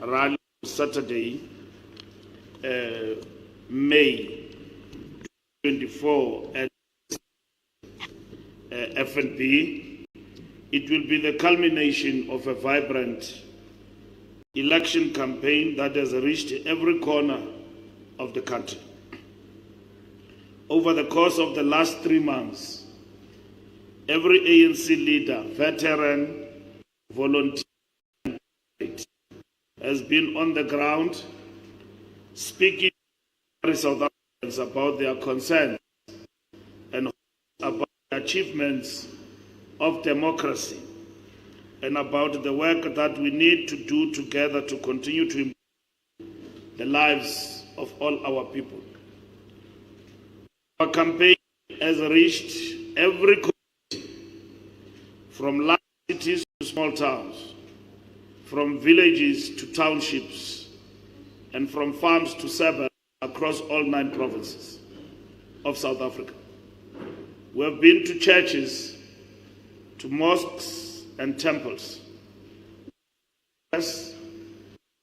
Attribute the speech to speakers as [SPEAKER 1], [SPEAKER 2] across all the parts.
[SPEAKER 1] rally on Saturday, May 24 at FNB. It will be the culmination of a vibrant election campaign that has reached every corner of the country. Over the course of the last 3 months, every ANC leader, veteran, volunteer, has been on the ground speaking to South Africans about their concerns and about the achievements of democracy and about the work that we need to do together to continue to improve the lives of all our people. Our campaign has reached every community, from large cities to small towns, from villages to townships, and from farms to suburbs across all 9 provinces of South Africa. We have been to churches, to mosques and temples,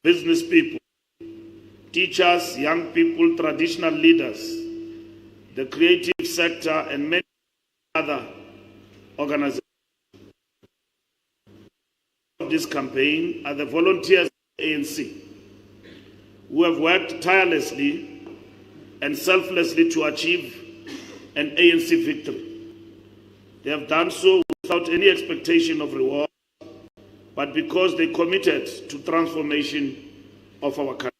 [SPEAKER 1] business people, teachers, young people, traditional leaders, the creative sector, and many other organizations. Of this campaign are the volunteers of the ANC, who have worked tirelessly and selflessly to achieve an ANC victory. They have done so without any expectation of reward, but because they committed to transformation of our country.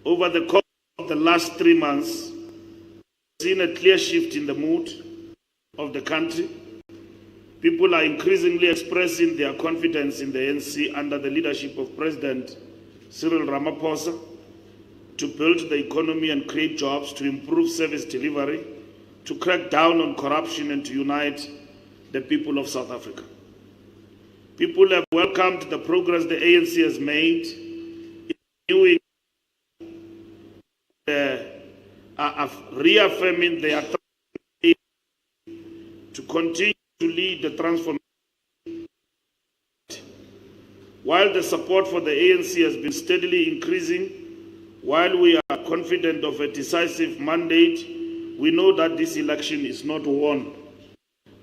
[SPEAKER 1] Over the course of the last 3 months, we've seen a clear shift in the mood of the country. People are increasingly expressing their confidence in the ANC under the leadership of President Cyril Ramaphosa to build the economy and create jobs, to improve service delivery, to crack down on corruption, and to unite the people of South Africa. People have welcomed the progress the ANC has made in reaffirming their to continue to lead the transformation. While the support for the ANC has been steadily increasing, while we are confident of a decisive mandate, we know that this election is not won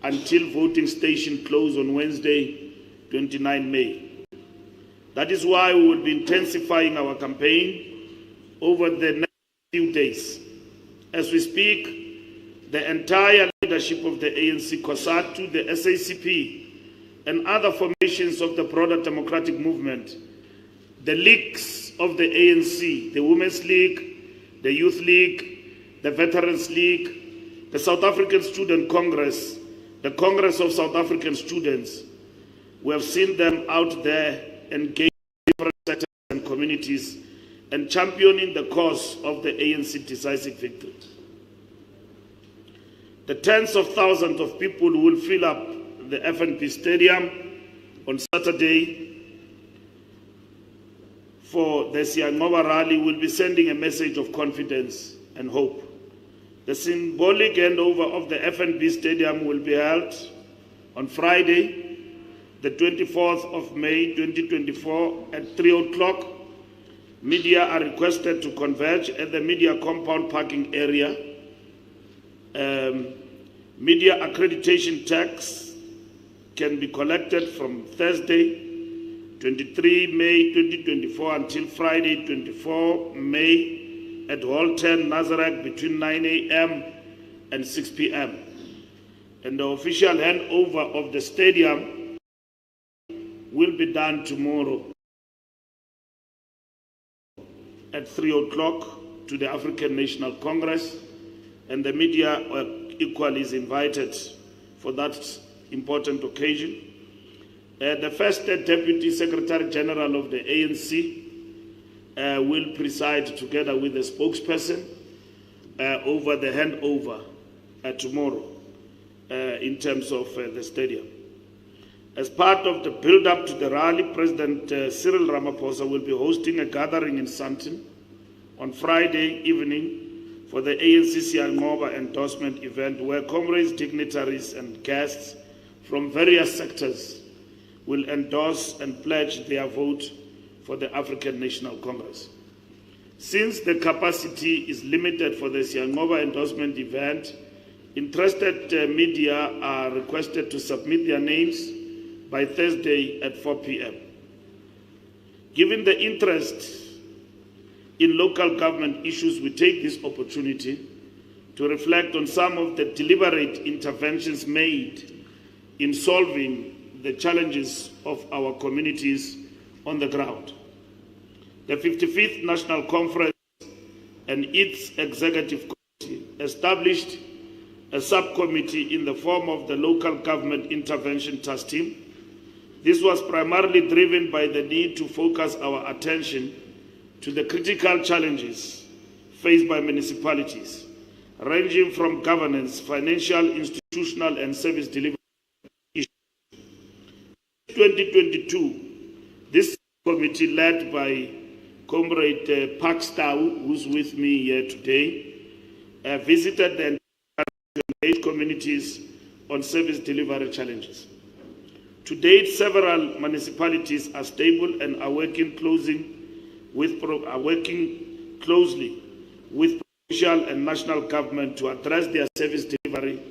[SPEAKER 1] until voting stations close on Wednesday, 29 May. That is why we will be intensifying our campaign over the next few days. As we speak, the entire leadership of the ANC, COSATU, the SACP, and other formations of the broader democratic movement, the leagues of the ANC, the Women's League, the Youth League, the Veterans League, the South African Student Congress, the Congress of South African Students, we have seen them out there engaging in different sectors and communities and championing the cause of the ANC decisive victory. The tens of thousands of people who will fill up the FNB Stadium on Saturday for the Siyanqoba rally will be sending a message of confidence and hope. The symbolic handover of the FNB Stadium will be held on Friday, the 24th of May 2024 at 3 o'clock. Media are requested to converge at the media compound parking area. Media accreditation tax can be collected from Thursday, 23 May 2024 until Friday, 24 May at Hall 10, Nazareth, between 9 a.m. and 6 p.m. And the official handover of the stadium will be done tomorrow at 3 o'clock to the African National Congress, and the media equally is invited for that important occasion. The first Deputy Secretary General of the ANC will preside together with the spokesperson over the handover tomorrow in terms of the stadium. As part of the build-up to the rally, President Cyril Ramaphosa will be hosting a gathering in Sandton on Friday evening for the ANC Siyanqoba endorsement event, where comrades, dignitaries, and guests from various sectors will endorse and pledge their vote for the African National Congress. Since the capacity is limited for the Siyanqoba endorsement event, interested media are requested to submit their names by Thursday at 4 p.m. Given the interest in local government issues, we take this opportunity to reflect on some of the deliberate interventions made in solving the challenges of our communities on the ground. The 55th National Conference and its Executive Committee established a subcommittee in the form of the Local Government Intervention Task Team. This was primarily driven by the need to focus our attention to the critical challenges faced by municipalities, ranging from governance, financial, institutional, and service delivery issues. 2022, this committee, led by Comrade Park Stau, who's with me here today, visited the engaged communities on service delivery challenges. To date, several municipalities are stable and are working closely with provincial and national government to address their service delivery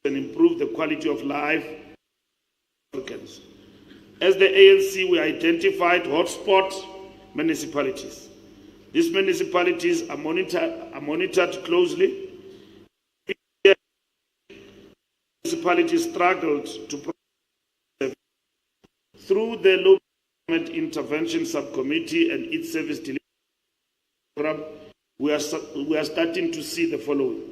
[SPEAKER 1] and improve the quality of life of Africans. As the ANC, we identified hotspot municipalities. These municipalities are monitored closely. Municipalities struggled to provide through the Local Government Intervention Subcommittee and its service delivery program. We are starting to see the following.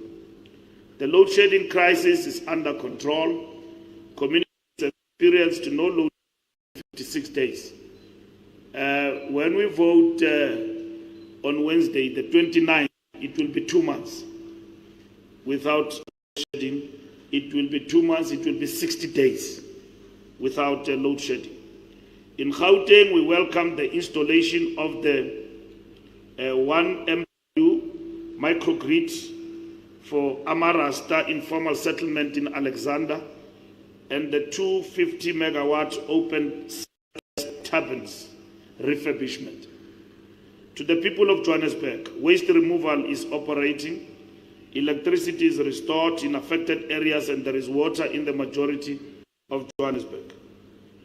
[SPEAKER 1] The load shedding crisis is under control. Communities have experienced no load in 56 days. When we vote on Wednesday, the 29th, it will be 2 months without load shedding. It will be 2 months, it will be 60 days without load shedding. In Gauteng, we welcome the installation of the 1 MW microgrid for Amarasta informal settlement in Alexander and the 250 megawatt open turbines refurbishment. To the people of Johannesburg, waste removal is operating, electricity is restored in affected areas, and there is water in the majority of Johannesburg.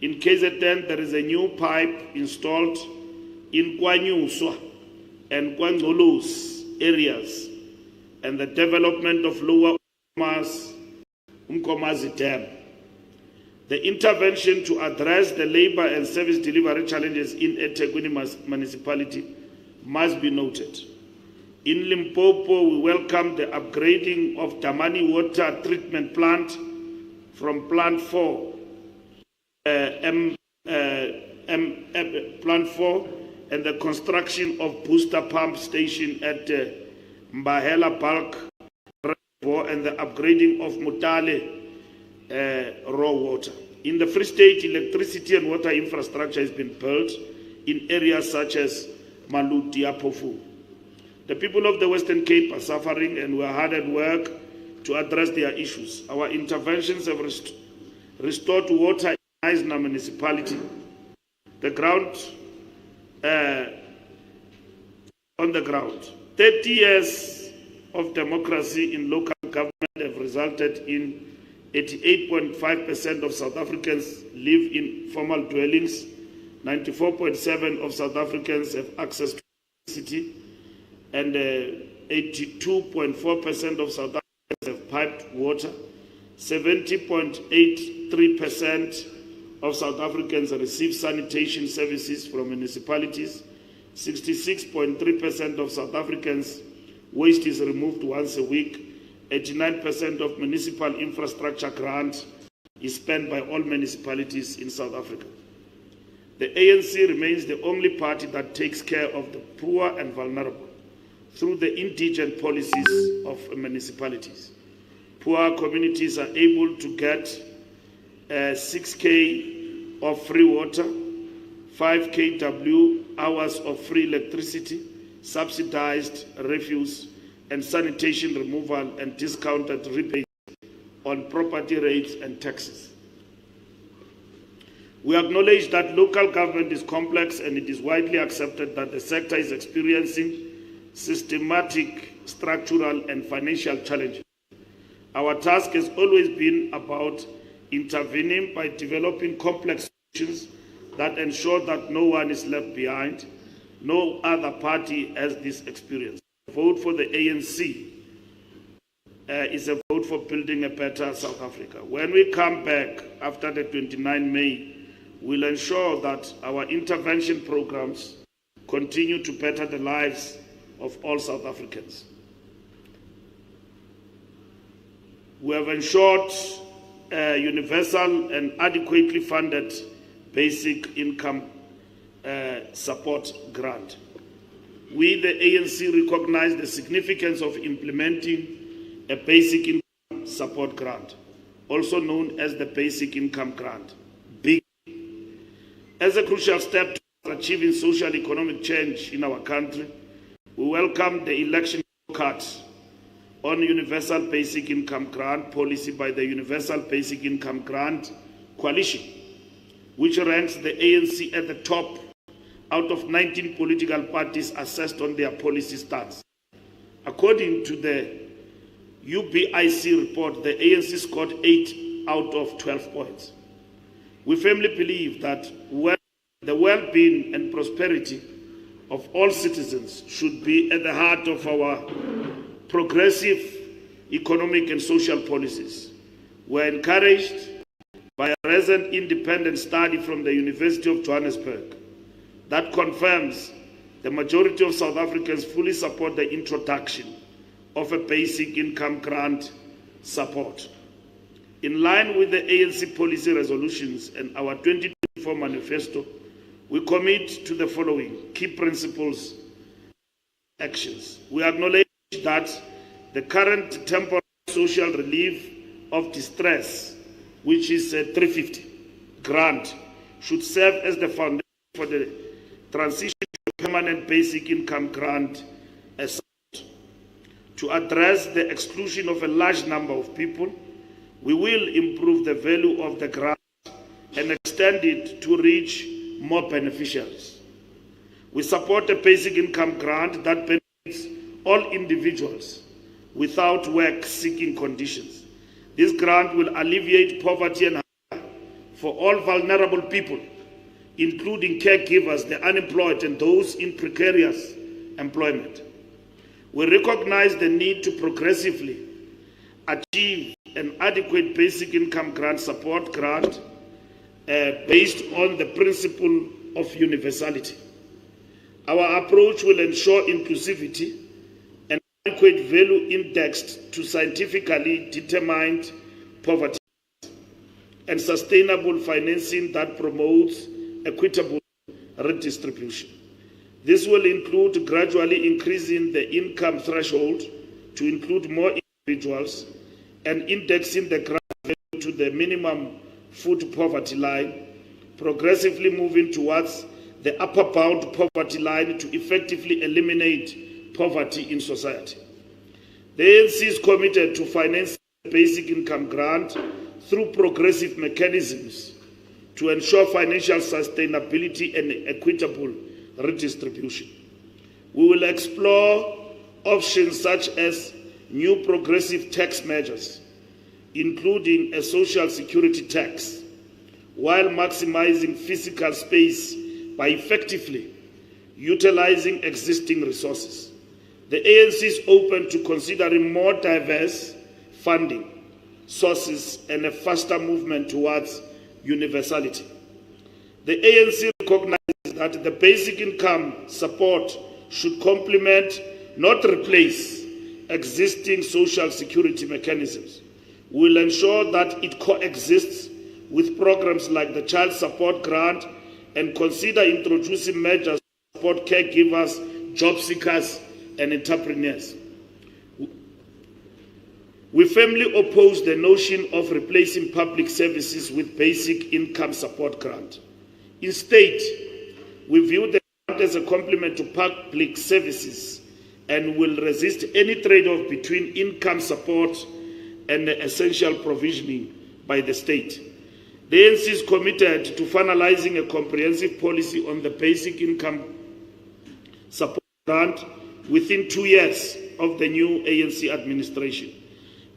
[SPEAKER 1] In KZN, there is a new pipe installed in Kwanyuswa and Kwangolus areas, and the development of Lower Umkomazi Dam. The intervention to address the labor and service delivery challenges in eThekwini municipality must be noted. In Limpopo, we welcome the upgrading of Damani water treatment plant from Plant 4, Plant 4, and the construction of booster pump station at Mbahela Bulk Reservoir and the upgrading of Mutale raw water. In the Free State, electricity and water infrastructure has been built in areas such as Maluti, Apofu. The people of the Western Cape are suffering, and we are hard at work to address their issues. Our interventions have restored water in Eisner municipality. The ground, on the ground. 30 years of democracy in local government have resulted in 88.5% of South Africans live in formal dwellings. 94.7% of South Africans have access to electricity, and 82.4% of South Africans have piped water. 70.83% of South Africans receive sanitation services from municipalities. 66.3% of South Africans' waste is removed once a week. 89% of municipal infrastructure grant is spent by all municipalities in South Africa. The ANC remains the only party that takes care of the poor and vulnerable through the indigent policies of municipalities. Poor communities are able to get 6K of free water, 5 kW hours of free electricity, subsidized refuse and sanitation removal, and discounted rebates on property rates and taxes. We acknowledge that local government is complex, and it is widely accepted that the sector is experiencing systematic, structural, and financial challenges. Our task has always been about intervening by developing complex solutions that ensure that no one is left behind. No other party has this experience. The vote for the ANC is a vote for building a better South Africa. When we come back after the 29 May, we'll ensure that our intervention programs continue to better the lives of all South Africans. We have ensured a universal and adequately funded basic income support grant. We, the ANC, recognize the significance of implementing a basic income support grant, also known as the Basic Income Grant, BIG, as a crucial step to achieving social economic change in our country. We welcome the election cards on Universal Basic Income Grant policy by the Universal Basic Income Grant Coalition, which ranks the ANC at the top out of 19 political parties assessed on their policy stance. According to the UBIC report, the ANC scored 8 out of 12 points. We firmly believe that the well-being and prosperity of all citizens should be at the heart of our progressive economic and social policies. We are encouraged by a recent independent study from the University of Johannesburg that confirms the majority of South Africans fully support the introduction of a basic income grant support. In line with the ANC policy resolutions and our 2024 manifesto, we commit to the following key principles and actions. We acknowledge that the current temporary social relief of distress, which is a 350 grant, should serve as the foundation for the transition to a permanent basic income grant as to address the exclusion of a large number of people. We will improve the value of the grant and extend it to reach more beneficiaries. We support a basic income grant that benefits all individuals without work-seeking conditions. This grant will alleviate poverty and hunger for all vulnerable people, including caregivers, the unemployed, and those in precarious employment. We recognize the need to progressively achieve an adequate basic income grant support grant based on the principle of universality. Our approach will ensure inclusivity and adequate value indexed to scientifically determined poverty and sustainable financing that promotes equitable redistribution. This will include gradually increasing the income threshold to include more individuals and indexing the grant value to the minimum food poverty line, progressively moving towards the upper bound poverty line to effectively eliminate poverty in society. The ANC is committed to financing the basic income grant through progressive mechanisms to ensure financial sustainability and equitable redistribution. We will explore options such as new progressive tax measures, including a social security tax, while maximizing physical space by effectively utilizing existing resources. The ANC is open to considering more diverse funding sources and a faster movement towards universality. The ANC recognizes that the basic income support should complement, not replace, existing social security mechanisms. We will ensure that it coexists with programs like the Child Support Grant and consider introducing measures to support caregivers, job seekers, and entrepreneurs. We firmly oppose the notion of replacing public services with basic income support grant. Instead, we view the grant as a complement to public services and will resist any trade-off between income support and essential provisioning by the state. The ANC is committed to finalizing a comprehensive policy on the basic income support grant within 2 years of the new ANC administration,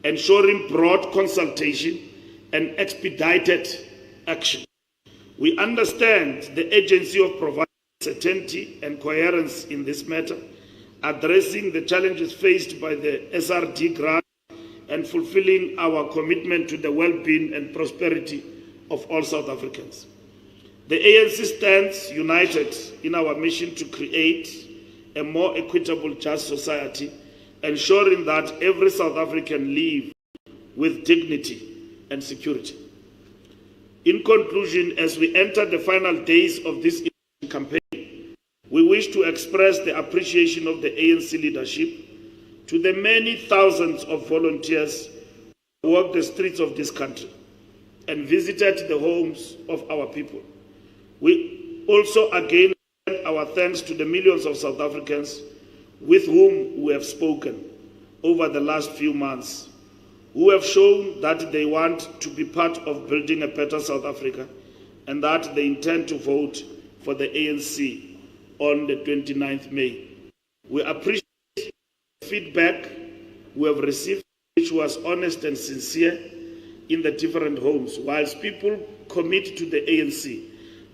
[SPEAKER 1] ensuring broad consultation and expedited action. We understand the urgency of providing certainty and coherence in this matter, addressing the challenges faced by the SRD grant and fulfilling our commitment to the well-being and prosperity of all South Africans. The ANC stands united in our mission to create a more equitable, just society, ensuring that every South African lives with dignity and security. In conclusion, as we enter the final days of this campaign, we wish to express the appreciation of the ANC leadership to the many thousands of volunteers who walked the streets of this country and visited the homes of our people. We also again send our thanks to the millions of South Africans with whom we have spoken over the last few months, who have shown that they want to be part of building a better South Africa and that they intend to vote for the ANC on the 29th May. We appreciate the feedback we have received, which was honest and sincere in the different homes, whilst people commit to the ANC.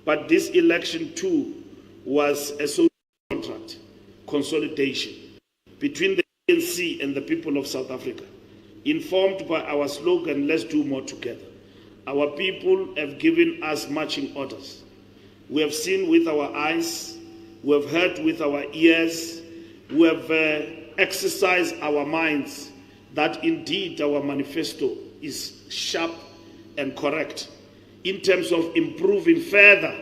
[SPEAKER 1] But this election too was a social contract, consolidation between the ANC and the people of South Africa, informed by our slogan, "Let's do more together." Our people have given us marching orders. We have seen with our eyes, we have heard with our ears, we have exercised our minds that indeed our manifesto is sharp and correct in terms of improving further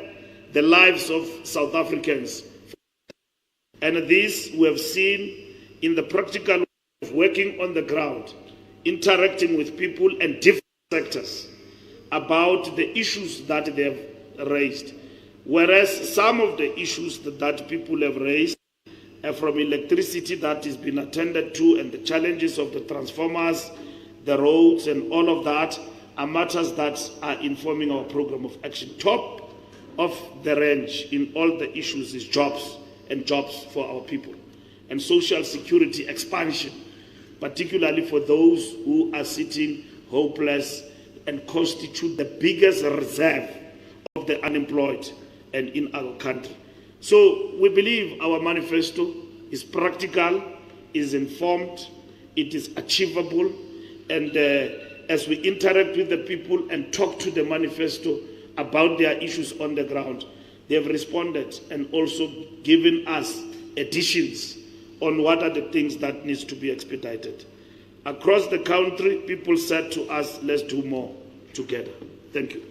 [SPEAKER 1] the lives of South Africans. And this we have seen in the practical of working on the ground, interacting with people and different sectors about the issues that they have raised. Whereas some of the issues that people have raised, from electricity that is being attended to and the challenges of the transformers, the roads and all of that, are matters that are informing our program of action. Top of the range in all the issues is jobs and jobs for our people and social security expansion, particularly for those who are sitting hopeless and constitute the biggest reserve of the unemployed and in our country. So we believe our manifesto is practical, is informed, it is achievable, and as we interact with the people and talk to the manifesto about their issues on the ground, they have responded and also given us additions on what are the things that needs to be expedited. Across the country, people said to us, "Let's do more together." Thank you.